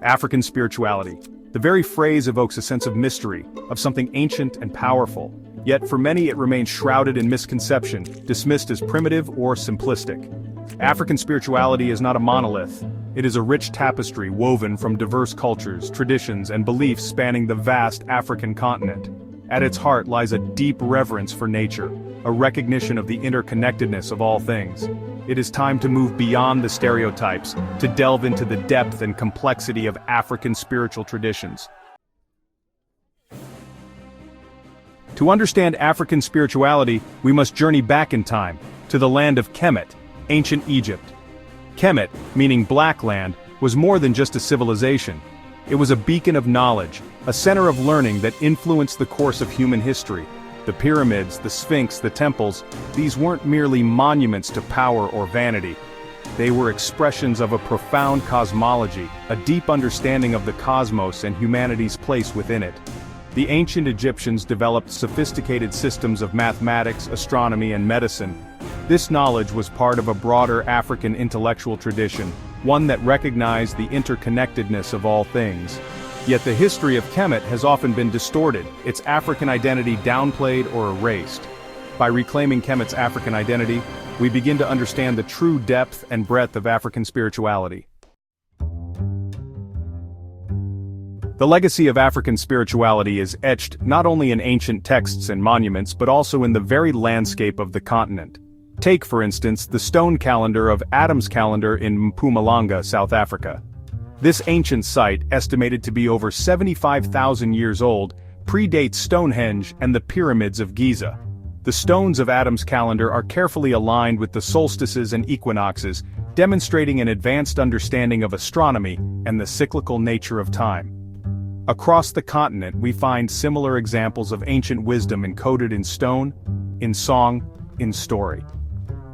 African spirituality. The very phrase evokes a sense of mystery, of something ancient and powerful. Yet for many it remains shrouded in misconception, dismissed as primitive or simplistic. African spirituality is not a monolith. It is a rich tapestry woven from diverse cultures, traditions, and beliefs spanning the vast African continent. At its heart lies a deep reverence for nature, a recognition of the interconnectedness of all things. It is time to move beyond the stereotypes, to delve into the depth and complexity of African spiritual traditions. To understand African spirituality, we must journey back in time, to the land of Kemet, ancient Egypt. Kemet, meaning Black Land, was more than just a civilization. It was a beacon of knowledge, a center of learning that influenced the course of human history. The pyramids, the Sphinx, the temples, these weren't merely monuments to power or vanity. They were expressions of a profound cosmology, a deep understanding of the cosmos and humanity's place within it. The ancient Egyptians developed sophisticated systems of mathematics, astronomy, and medicine. This knowledge was part of a broader African intellectual tradition, one that recognized the interconnectedness of all things. Yet the history of Kemet has often been distorted, its African identity downplayed or erased. By reclaiming Kemet's African identity, we begin to understand the true depth and breadth of African spirituality. The legacy of African spirituality is etched not only in ancient texts and monuments but also in the very landscape of the continent. Take, for instance, the stone calendar of Adam's Calendar in Mpumalanga, South Africa. This ancient site, estimated to be over 75,000 years old, predates Stonehenge and the pyramids of Giza. The stones of Adam's Calendar are carefully aligned with the solstices and equinoxes, demonstrating an advanced understanding of astronomy and the cyclical nature of time. Across the continent we find similar examples of ancient wisdom encoded in stone, in song, in story.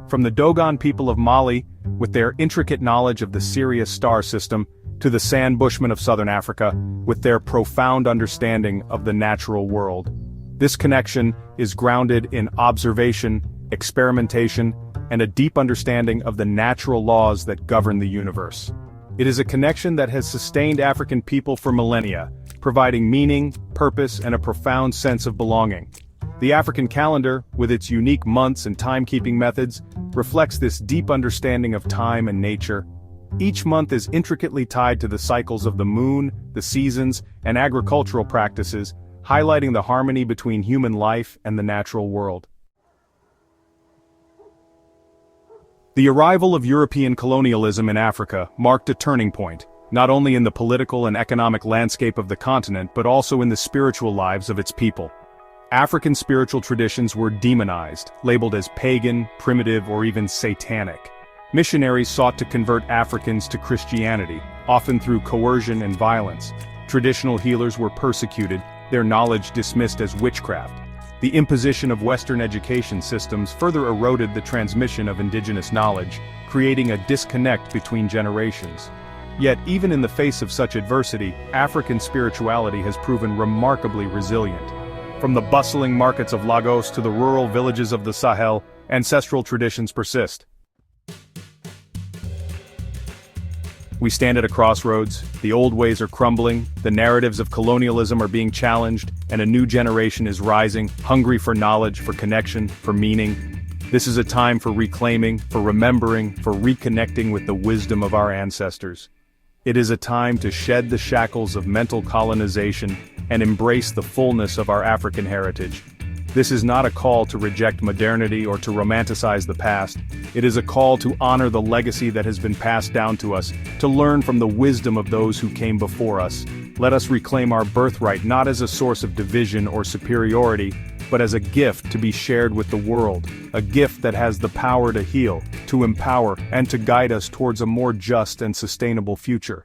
From the Dogon people of Mali, with their intricate knowledge of the Sirius star system, to the San Bushmen of southern Africa, with their profound understanding of the natural world. This connection is grounded in observation, experimentation, and a deep understanding of the natural laws that govern the universe. It is a connection that has sustained African people for millennia, providing meaning, purpose, and a profound sense of belonging. The African calendar, with its unique months and timekeeping methods, reflects this deep understanding of time and nature. Each month is intricately tied to the cycles of the moon, the seasons, and agricultural practices, highlighting the harmony between human life and the natural world. The arrival of European colonialism in Africa marked a turning point, not only in the political and economic landscape of the continent but also in the spiritual lives of its people. African spiritual traditions were demonized, labeled as pagan, primitive, or even satanic. Missionaries sought to convert Africans to Christianity, often through coercion and violence. Traditional healers were persecuted, their knowledge dismissed as witchcraft. The imposition of Western education systems further eroded the transmission of indigenous knowledge, creating a disconnect between generations. Yet, even in the face of such adversity, African spirituality has proven remarkably resilient. From the bustling markets of Lagos to the rural villages of the Sahel, ancestral traditions persist. We stand at a crossroads, the old ways are crumbling, the narratives of colonialism are being challenged, and a new generation is rising, hungry for knowledge, for connection, for meaning. This is a time for reclaiming, for remembering, for reconnecting with the wisdom of our ancestors. It is a time to shed the shackles of mental colonization and embrace the fullness of our African heritage. This is not a call to reject modernity or to romanticize the past. It is a call to honor the legacy that has been passed down to us, to learn from the wisdom of those who came before us. Let us reclaim our birthright not as a source of division or superiority, but as a gift to be shared with the world, a gift that has the power to heal, to empower, and to guide us towards a more just and sustainable future.